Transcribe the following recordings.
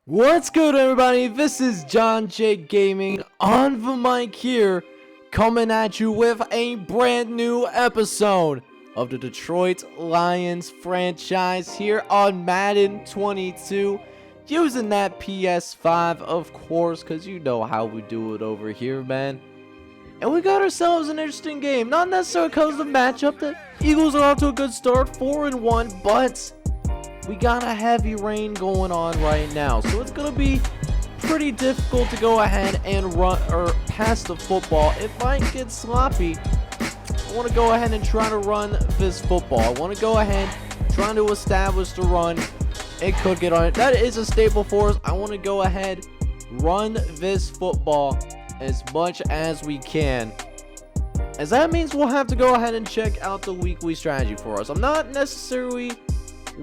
What's good, everybody? This is John J Gaming on the mic here, coming at you with a brand new episode of the Detroit Lions franchise here on Madden 22, using that PS5, of course, because you know how we do it over here, man. And we got ourselves an interesting game, not necessarily because of the matchup. The Eagles are off to a good start, 4-1, but we got a heavy rain going on right now, so it's going to be pretty difficult to go ahead and run or pass the football. It might get sloppy. I want to go ahead and try to run this football. I want to go ahead, trying to establish the run and cook it on it. That is a staple for us. I want to go ahead, run this football as much as we can, as that means we'll have to go ahead and check out the weekly strategy for us. I'm not necessarily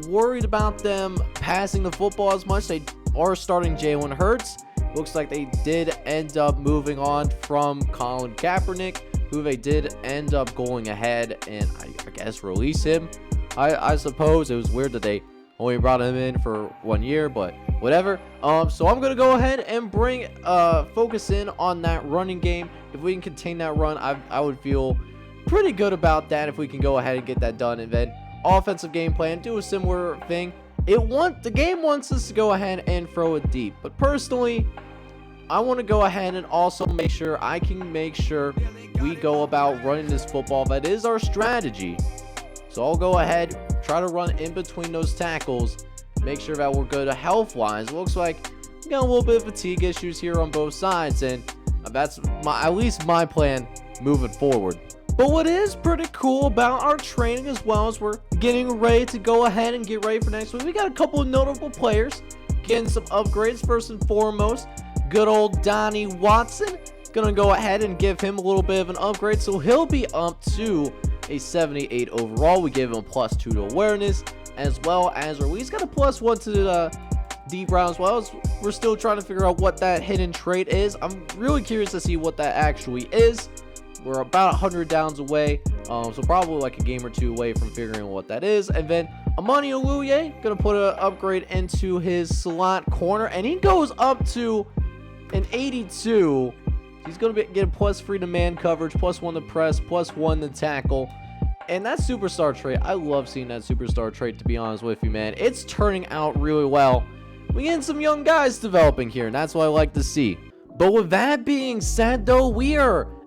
worried about them passing the football as much. They are starting Jalen Hurts. Looks like they did end up moving on from Colin Kaepernick, who they did end up going ahead and I guess release him. I suppose it was weird that they only brought him in for 1 year, but whatever. So I'm gonna go ahead and bring focus in on that running game. If we can contain that run, I would feel pretty good about that if we can go ahead and get that done. And then offensive game plan, do a similar thing. The game wants us to go ahead and throw it deep, but personally, I want to go ahead and also make sure we go about running this football. That is our strategy. So I'll go ahead, try to run in between those tackles, make sure that we're good health wise. It looks like we got a little bit of fatigue issues here on both sides, and that's at least my plan moving forward. But what is pretty cool about our training as well is we're getting ready to go ahead and get ready for next week. We got a couple of notable players getting some upgrades. First and foremost, good old Donnie Watson. Gonna go ahead and give him a little bit of an upgrade, so he'll be up to a 78 overall. We gave him a +2 to awareness, as well as he's got a +1 to the deep round as well. We're still trying to figure out what that hidden trait is. I'm really curious to see what that actually is. We're about 100 downs away, so probably like a game or two away from figuring out what that is. And then Amani Oluye, gonna put an upgrade into his slot corner, and he goes up to an 82. He's gonna get a +3 to man coverage, +1 to press, +1 to tackle. And that superstar trait, I love seeing that superstar trait, to be honest with you, man. It's turning out really well. We're getting some young guys developing here, and that's what I like to see. But with that being said, though,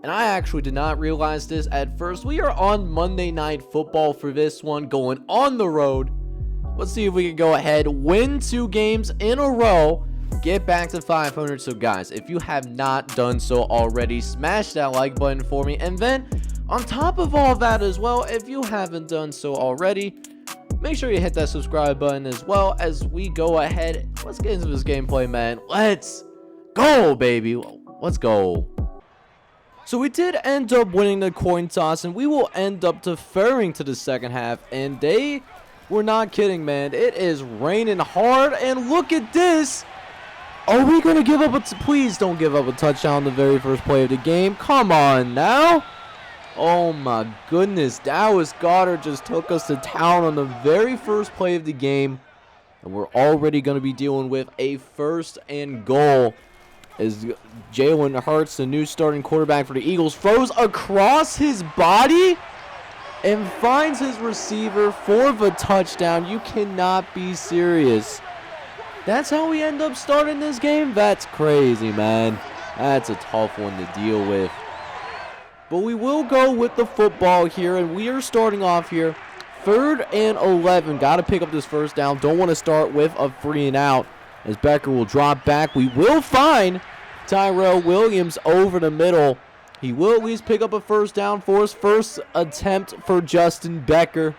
and I actually did not realize this at first, we are on Monday Night Football for this one, going on the road. Let's see if we can go ahead, win 2 games in a row, get back to 500. So guys, if you have not done so already, smash that like button for me. And then on top of all that as well, if you haven't done so already, make sure you hit that subscribe button as well as we go ahead. Let's get into this gameplay, man. Let's go, baby. Let's go. So we did end up winning the coin toss, and we will end up deferring to the second half. And they were not kidding, man. It is raining hard, and look at this. Are we going to give up please don't give up a touchdown on the very first play of the game. Come on now. Oh my goodness. Dallas Goedert just took us to town on the very first play of the game. And we're already going to be dealing with a 1st and goal. As Jalen Hurts, the new starting quarterback for the Eagles, throws across his body and finds his receiver for the touchdown. You cannot be serious. That's how we end up starting this game? That's crazy, man. That's a tough one to deal with. But we will go with the football here, and we are starting off here. 3rd and 11. Got to pick up this first down. Don't want to start with a 3 and out, as Becker will drop back. We will find Tyrell Williams over the middle. He will at least pick up a first down for us. First attempt for Justin Becker.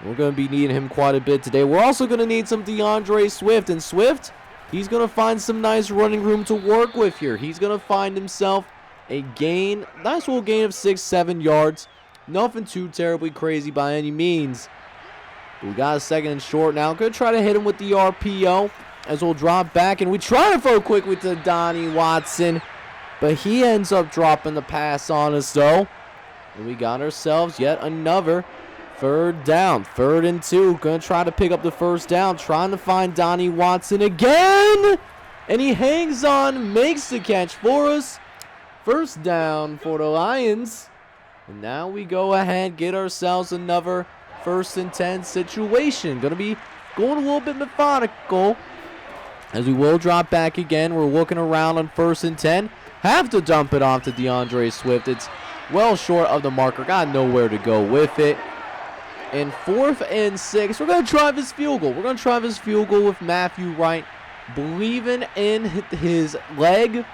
We're going to be needing him quite a bit today. We're also going to need some DeAndre Swift. And Swift, he's going to find some nice running room to work with here. He's going to find himself a nice little gain of 6-7 yards. Nothing too terribly crazy by any means. But we got a 2nd and short now. Going to try to hit him with the RPO, as we'll drop back. And we try to throw quickly to Donnie Watson, but he ends up dropping the pass on us, though. And we got ourselves yet another Third down, 3rd and 2. Gonna try to pick up the first down. Trying to find Donnie Watson again. And he hangs on, makes the catch for us. First down for the Lions. And now we go ahead, get ourselves another 1st and 10 situation. Gonna be going a little bit methodical, as we will drop back again. We're looking around on 1st and 10. Have to dump it off to DeAndre Swift. It's well short of the marker. Got nowhere to go with it. And 4th and 6. We're going to try this field goal. We're going to try this field goal with Matthew Wright believing in his leg.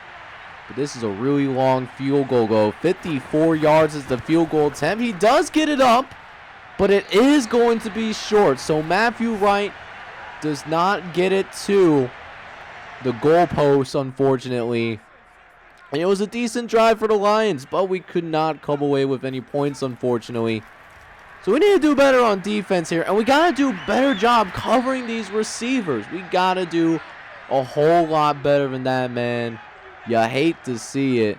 But this is a really long field goal goal. 54 yards is the field goal attempt. He does get it up, but it is going to be short. So Matthew Wright does not get it to the goalpost, unfortunately. And it was a decent drive for the Lions, but we could not come away with any points, unfortunately. So we need to do better on defense here, and we got to do a better job covering these receivers. We got to do a whole lot better than that, man. You hate to see it.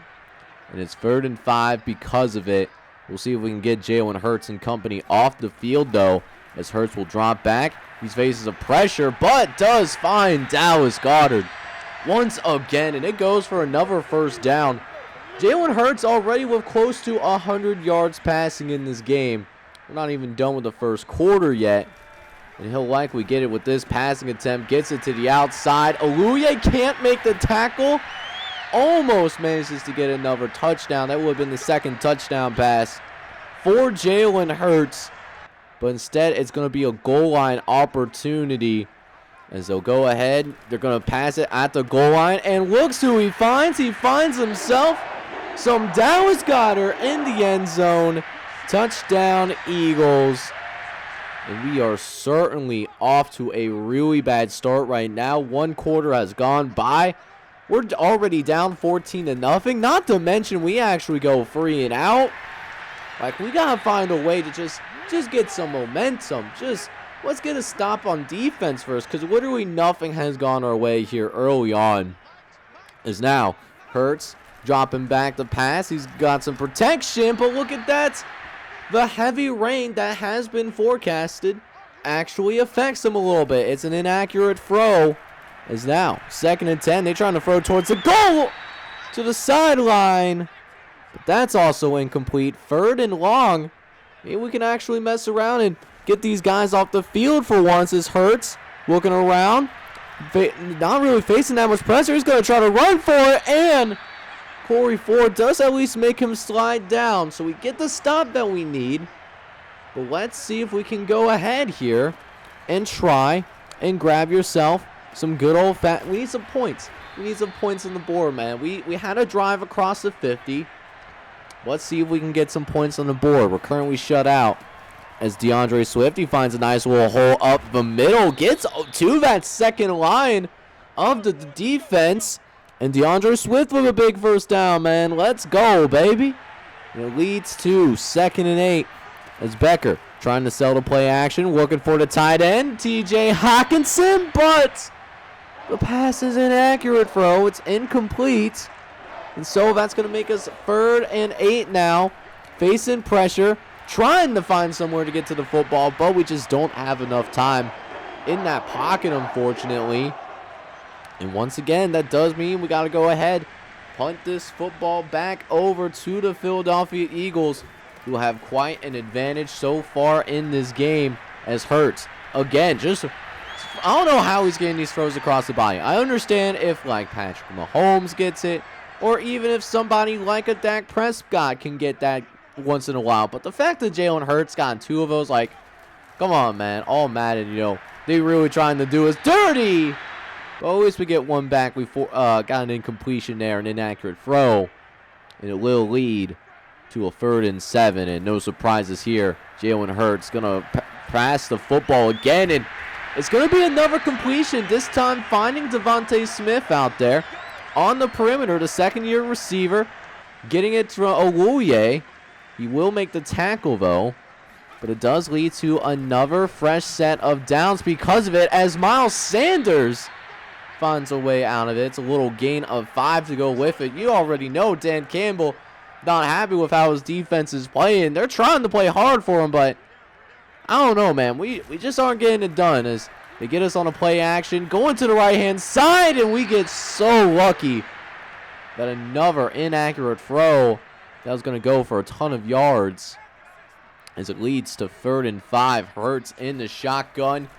And it's 3rd and 5 because of it. We'll see if we can get Jalen Hurts and company off the field, though, as Hurts will drop back. He faces a pressure, but does find Dallas Goedert once again, and it goes for another first down. Jalen Hurts already with close to 100 yards passing in this game. We're not even done with the first quarter yet. And he'll likely get it with this passing attempt. Gets it to the outside. Oluye can't make the tackle. Almost manages to get another touchdown. That would have been the 2nd touchdown pass for Jalen Hurts. But instead, it's going to be a goal line opportunity. As they'll go ahead. They're going to pass it at the goal line. And looks who he finds. He finds himself some Dallas Goedert in the end zone. Touchdown, Eagles. And we are certainly off to a really bad start right now. 1 quarter has gone by. We're already down 14-0. Not to mention we actually go 3 and out. Like, we got to find a way to just get some momentum. Let's get a stop on defense first, because literally nothing has gone our way here early on. As now, Hurts dropping back the pass. He's got some protection, but look at that. The heavy rain that has been forecasted actually affects him a little bit. It's an inaccurate throw. As now, 2nd and 10. They're trying to throw towards the goal to the sideline. But that's also incomplete. 3rd and long. Maybe we can actually mess around and get these guys off the field for once. As Hurts looking around. Not really facing that much pressure. He's going to try to run for it. And Corey Ford does at least make him slide down. So we get the stop that we need. But let's see if we can go ahead here and try and grab yourself some good old fat. We need some points. We need some points on the board, man. We had a drive across the 50. Let's see if we can get some points on the board. We're currently shut out. As DeAndre Swift, he finds a nice little hole up the middle. Gets to that second line of the defense. And DeAndre Swift with a big first down, man. Let's go, baby. And it leads to 2nd and 8. As Becker trying to sell the play action. Looking for the tight end, TJ Hawkinson. But the pass is inaccurate, throw. It's incomplete. And so that's going to make us 3rd and 8 now. Facing pressure. Trying to find somewhere to get to the football. But we just don't have enough time in that pocket, unfortunately. And once again, that does mean we got to go ahead. Punt this football back over to the Philadelphia Eagles, who have quite an advantage so far in this game. As Hurts, again, I don't know how he's getting these throws across the body. I understand if, like, Patrick Mahomes gets it, or even if somebody like a Dak Prescott can get that once in a while. But the fact that Jalen Hurts got 2 of those, like, come on, man. All Madden, they really trying to do us dirty. But at least we get one back. We got an incompletion there, an inaccurate throw. And it will lead to a 3rd and 7. And no surprises here. Jalen Hurts going to pass the football again. And it's going to be another completion. This time finding Devontae Smith out there on the perimeter. The 2nd-year receiver getting it to Oluye. He will make the tackle, though. But it does lead to another fresh set of downs because of it, as Miles Sanders finds a way out of it. It's a little gain of 5 to go with it. You already know Dan Campbell not happy with how his defense is playing. They're trying to play hard for him, but I don't know, man. We just aren't getting it done as they get us on a play action. Going to the right-hand side, and we get so lucky that another inaccurate throw that was going to go for a ton of yards as it leads to 3rd and 5. Hurts in the shotgun.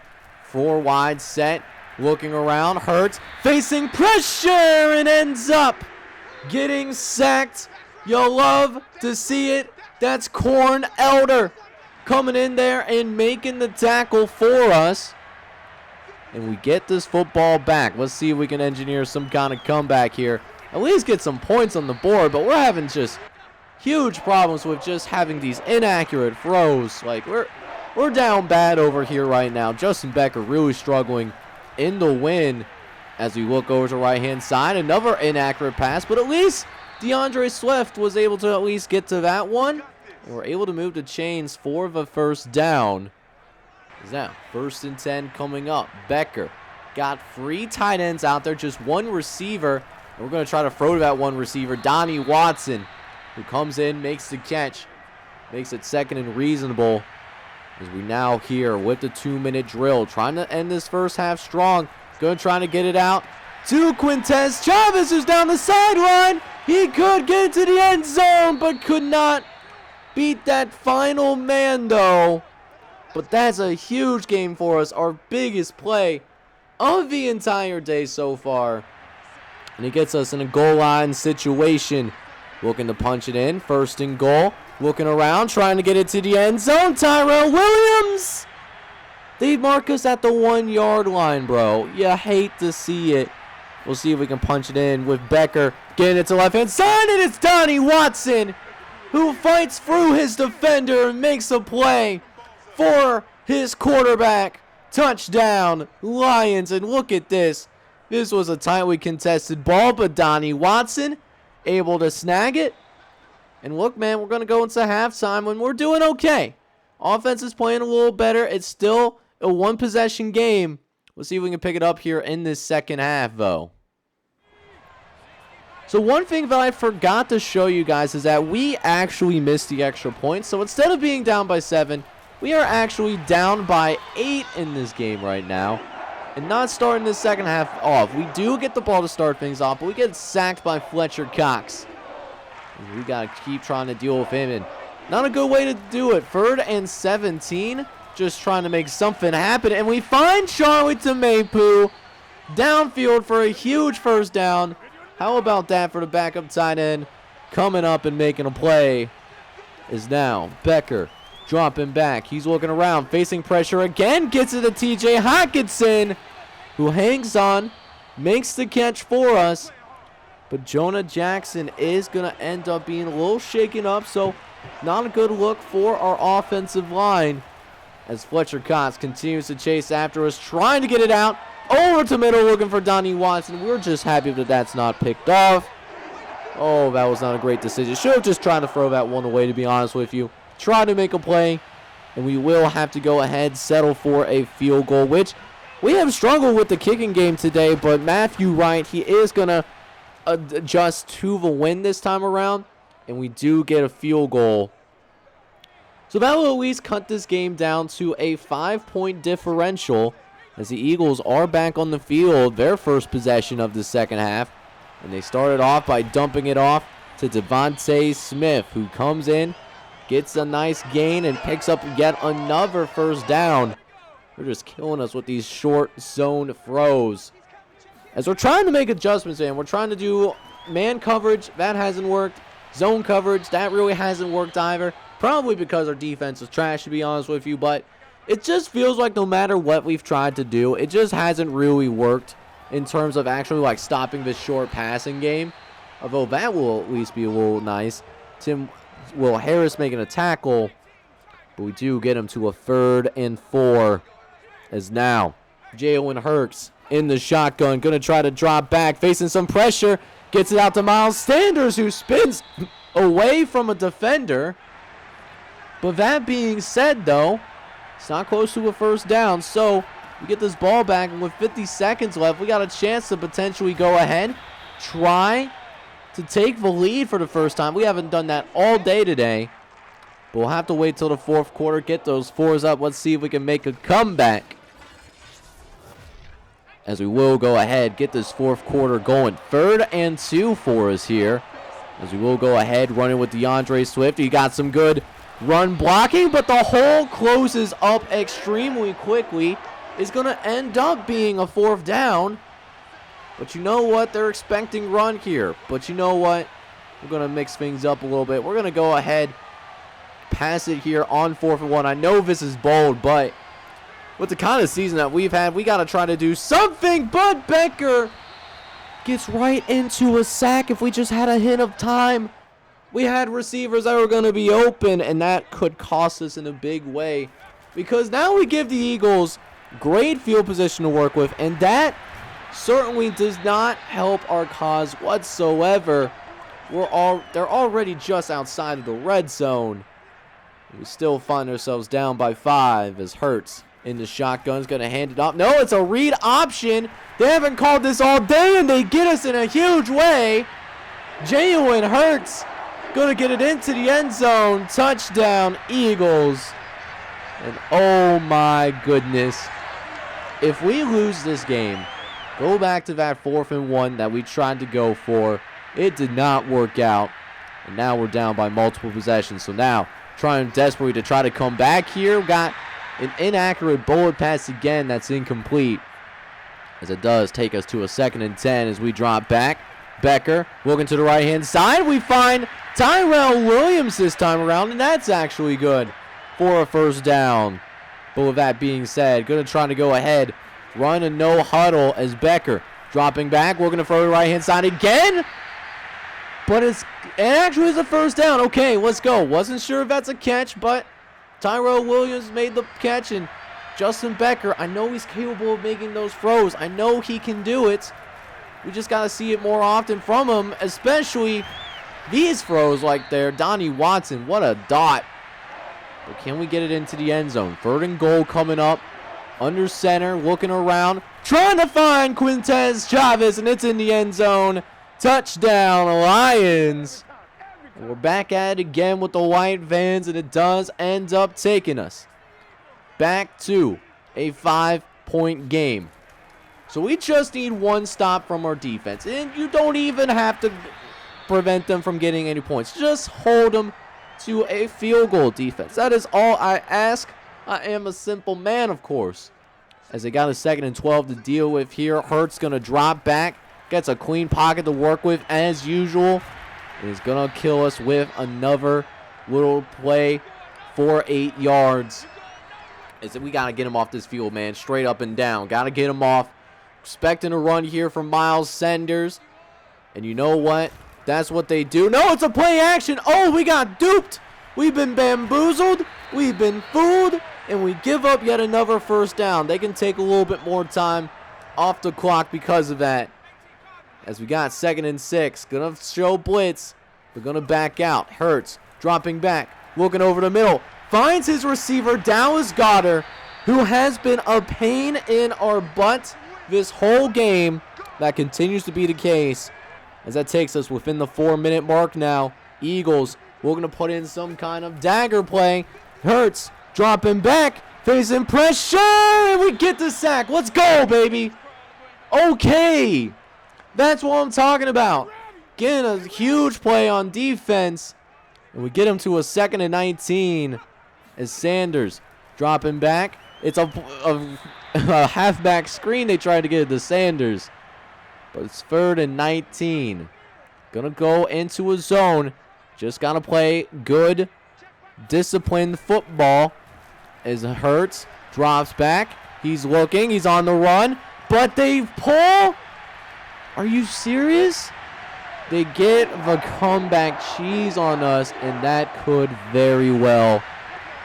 4 wide set. Looking around. Hurts facing pressure and ends up getting sacked. You'll love to see it. That's Corn Elder coming in there and making the tackle for us. And we get this football back. Let's see if we can engineer some kind of comeback here. At least get some points on the board, but we're having just huge problems with just having these inaccurate throws. Like, we're down bad over here right now. Justin Becker really struggling in the win as we look over to the right-hand side. Another inaccurate pass, but at least DeAndre Swift was able to at least get to that one. And we're able to move the chains for the first down. Is now 1st and 10 coming up. Becker got 3 tight ends out there, just 1 receiver. And we're going to try to throw to that 1 receiver, Donnie Watson, who comes in, makes the catch, makes it 2nd and reasonable. As we now here with the 2-minute drill, trying to end this first half strong. Going to try to get it out to Quintez Chavez, who's down the sideline. He could get into the end zone, but could not beat that final man, though. But that's a huge game for us, our biggest play of the entire day so far. And it gets us in a goal line situation. Looking to punch it in, 1st and goal. Looking around, trying to get it to the end zone. Tyrell Williams! They mark us at the 1-yard line, bro. You hate to see it. We'll see if we can punch it in with Becker. Getting it to left-hand side, and it's Donnie Watson who fights through his defender and makes a play for his quarterback. Touchdown, Lions. And look at this. This was a tightly contested ball, but Donnie Watson able to snag it. And look, man, we're going to go into halftime when we're doing okay. Offense is playing a little better. It's still a 1-possession game. We'll see if we can pick it up here in this second half, though. So one thing that I forgot to show you guys is that we actually missed the extra point. So instead of being down by 7, we are actually down by 8 in this game right now. And not starting the second half off. We do get the ball to start things off, but we get sacked by Fletcher Cox. And we got to keep trying to deal with him. And not a good way to do it. 3rd and 17. Just trying to make something happen. And we find Charlie Tomepu downfield for a huge first down. How about that for the backup tight end? Coming up and making a play is now Becker. Dropping back. He's looking around. Facing pressure again. Gets it to TJ Hockenson, who hangs on. Makes the catch for us. But Jonah Jackson is going to end up being a little shaken up. So not a good look for our offensive line. As Fletcher Cox continues to chase after us. Trying to get it out. Over to middle looking for Donnie Watson. We're just happy that that's not picked off. Oh, that was not a great decision. Should have just tried to throw that one away, to be honest with you. Try to make a play, and we will have to go ahead, settle for a field goal, which we have struggled with the kicking game today, but Matthew Wright, he is going to adjust to the win this time around, and we do get a field goal. So that will at least cut this game down to a 5-point differential as the Eagles are back on the field, their first possession of the second half, and they started off by dumping it off to Devontae Smith, who comes in, gets a nice gain, and picks up yet another first down. They're just killing us with these short zone throws. As we're trying to make adjustments, and we're trying to do man coverage, that hasn't worked. Zone coverage, that really hasn't worked either. Probably because our defense is trash, to be honest with you, but it just feels like no matter what we've tried to do, it just hasn't really worked in terms of actually like stopping this short passing game. Although that will at least be a little nice. Will Harris making a tackle, but we do get him to a 3rd and 4. As now Jalen Hurts in the shotgun, going to try to drop back, facing some pressure, gets it out to Miles Sanders, who spins away from a defender. But that being said, though, it's not close to a first down, so we get this ball back, and with 50 seconds left, we got a chance to potentially go ahead, try to take the lead for the first time. We haven't done that all day today. But we'll have to wait till the fourth quarter, get those fours up. Let's see if we can make a comeback. As we will go ahead, get this fourth quarter going. 3rd and 2 for us here. As we will go ahead, running with DeAndre Swift. He got some good run blocking, but the hole closes up extremely quickly. It's going to end up being a 4th down. But you know what? They're expecting run here. But you know what? We're going to mix things up a little bit. We're going to go ahead, pass it here on 4th and 1. I know this is bold, but with the kind of season that we've had, we got to try to do something. But Becker gets right into a sack. If we just had a hint of time, we had receivers that were going to be open, and that could cost us in a big way. Because now we give the Eagles great field position to work with, and that certainly does not help our cause whatsoever. They're already just outside of the red zone. We still find ourselves down by 5 as Hurts in the shotgun is going to hand it off. No, it's a read option. They haven't called this all day, and they get us in a huge way. Jalen Hurts going to get it into the end zone. Touchdown, Eagles. And oh my goodness. If we lose this game, go back to that 4th and 1 that we tried to go for. It did not work out. And now we're down by multiple possessions. So now, trying desperately to try to come back here. We got an inaccurate bullet pass again that's incomplete. As it does take us to a 2nd and 10 as we drop back. Becker looking to the right-hand side. We find Tyrell Williams this time around, and that's actually good for a 1st down. But with that being said, going to try to go ahead, run a no huddle as Becker dropping back. We're going to throw the right-hand side again. But it actually is a 1st down. Okay, let's go. Wasn't sure if that's a catch, but Tyrell Williams made the catch, and Justin Becker, I know he's capable of making those throws. I know he can do it. We just got to see it more often from him, especially these throws like there. Donnie Watson, what a dot. But can we get it into the end zone? 3rd and goal coming up. Under center, looking around, trying to find Quintez Chavez, and it's in the end zone. Touchdown, Lions. And we're back at it again with the white vans, and it does end up taking us back to a 5-point game. So we just need one stop from our defense, and you don't even have to prevent them from getting any points. Just hold them to a field goal defense. That is all I ask. I am a simple man, of course. As they got a 2nd and 12 to deal with here. Hurts going to drop back. Gets a clean pocket to work with as usual. He's going to kill us with another little play for 8 yards. We got to get him off this field, man. Straight up and down. Got to get him off. Expecting a run here from Miles Sanders. And you know what? That's what they do. No, it's a play action. Oh, we got duped. We've been bamboozled. We've been fooled. And we give up yet another 1st down. They can take a little bit more time off the clock because of that. As we got 2nd and 6. Gonna show blitz. We're gonna back out. Hurts dropping back. Looking over the middle. Finds his receiver, Dallas Goedert, who has been a pain in our butt this whole game. That continues to be the case. As that takes us within the 4-minute mark now. Eagles, we're going to put in some kind of dagger play. Hurts dropping back, facing pressure, and we get the sack. Let's go, baby. Okay. That's what I'm talking about. Getting a huge play on defense. And we get him to a 2nd and 19 as Sanders dropping back. It's a halfback screen they tried to get it to Sanders. But it's 3rd and 19. Gonna go into a zone. Just gotta play good, disciplined football. As Hurts drops back. He's looking. He's on the run. But they pull. Are you serious? They get the comeback cheese on us, and that could very well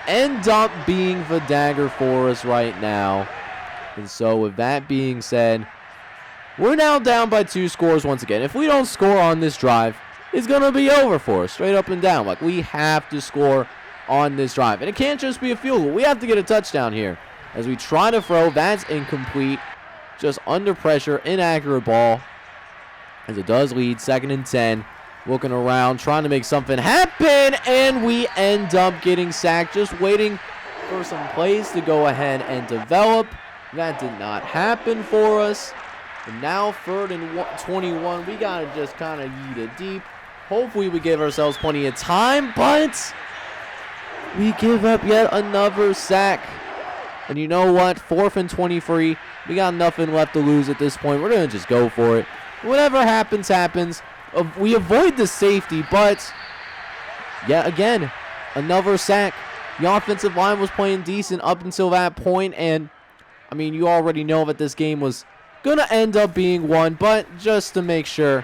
end up being the dagger for us right now. And so with that being said, we're now down by 2 scores once again. If we don't score on this drive, it's going to be over for us, straight up and down. Like, we have to score on this drive. And it can't just be a field goal. We have to get a touchdown here. As we try to throw, that's incomplete. Just under pressure, inaccurate ball. As it does lead 2nd and 10. looking around, trying to make something happen, and we end up getting sacked, just waiting for some plays to go ahead and develop. That did not happen for us. And now 3rd and 21, we got to just kind of yeet it deep. Hopefully we give ourselves plenty of time, but we give up yet another sack. And you know what? 4th and 23. We got nothing left to lose at this point. We're going to just go for it. Whatever happens, happens. We avoid the safety, but yet again, another sack. The offensive line was playing decent up until that point, and I mean, you already know that this game was going to end up being won, but just to make sure,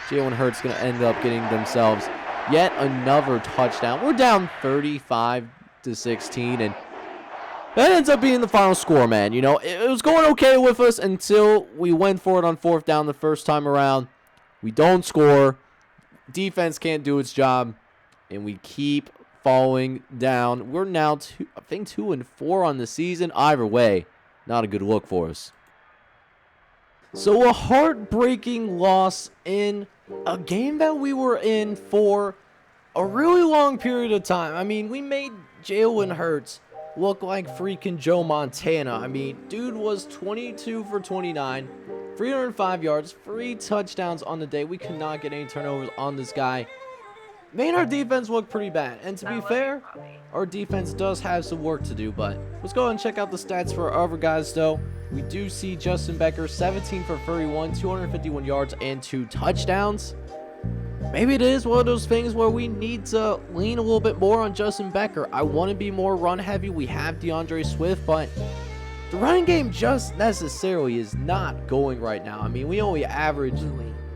Jalen Hurts going to end up getting themselves yet another touchdown. We're down 35-16, and that ends up being the final score, man. You know, it was going okay with us until we went for it on 4th down the first time around. We don't score. Defense can't do its job, and we keep falling down. We're now, I think, 2-4 on the season. Either way, not a good look for us. So a heartbreaking loss in a game that we were in for a really long period of time. I mean, we made Jalen Hurts look like freaking Joe Montana. I mean, dude was 22 for 29, 305 yards, 3 touchdowns on the day. We could not get any turnovers on this guy. Made our defense look pretty bad. And to be fair, our defense does have some work to do. But let's go and check out the stats for our other guys, though. We do see Justin Becker, 17 for 31, 251 yards, and 2 touchdowns. Maybe it is one of those things where we need to lean a little bit more on Justin Becker. I want to be more run heavy. We have DeAndre Swift, but the running game just necessarily is not going right now. I mean, we only averaged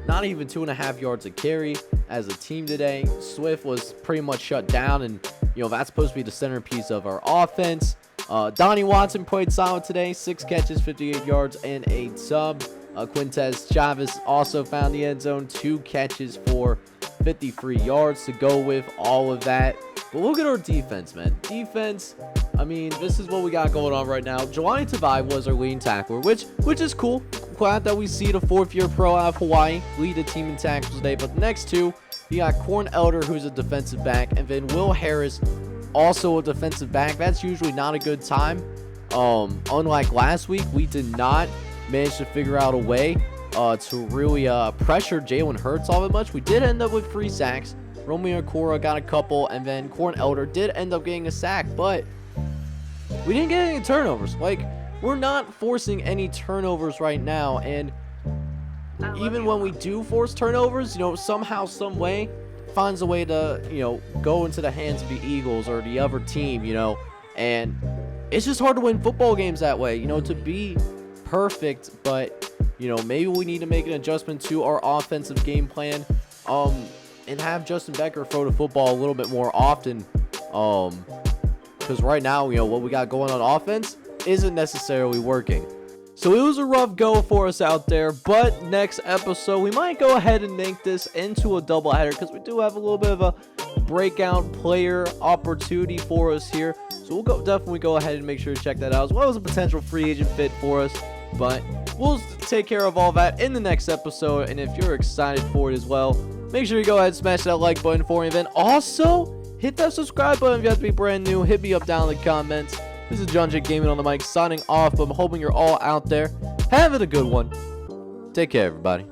not even 2.5 yards a carry as a team today. Swift was pretty much shut down, and you know that's supposed to be the centerpiece of our offense. Donnie Watson played solid today, 6 catches, 58 yards, and a sub. Quintez Chavez also found the end zone, 2 catches for 53 yards to go with all of that. But look at our defense, man. Defense, I mean, this is what we got going on right now. Jelani Tavai was our leading tackler, which is cool. Glad that we see the 4th-year pro out of Hawaii lead the team in tackles today. But the next 2, you got Corn Elder, who's a defensive back, and then Will Harris, also a defensive back. That's usually not a good time. Unlike last week, we did not manage to figure out a way to really pressure Jalen Hurts all that much. We did end up with 3 sacks. Romeo Okora got a couple, and then Corn Elder did end up getting a sack, but we didn't get any turnovers. Like, we're not forcing any turnovers right now, and even when we do force turnovers, you know, somehow, some way, finds a way to, you know, go into the hands of the Eagles or the other team, you know, and it's just hard to win football games that way, you know, to be perfect. But, you know, maybe we need to make an adjustment to our offensive game plan, and have Justin Becker throw the football a little bit more often, because right now, you know, what we got going on offense isn't necessarily working. So it was a rough go for us out there, but next episode we might go ahead and make this into a doubleheader, because we do have a little bit of a breakout player opportunity for us here. So we'll definitely go ahead and make sure to check that out, as well as a potential free agent fit for us. But we'll take care of all that in the next episode, and if you're excited for it as well, make sure you go ahead and smash that like button for me. And then also hit that subscribe button if you have to be brand new. Hit me up down in the comments. This is John J Gaming on the mic signing off, but I'm hoping you're all out there having a good one. Take care, everybody.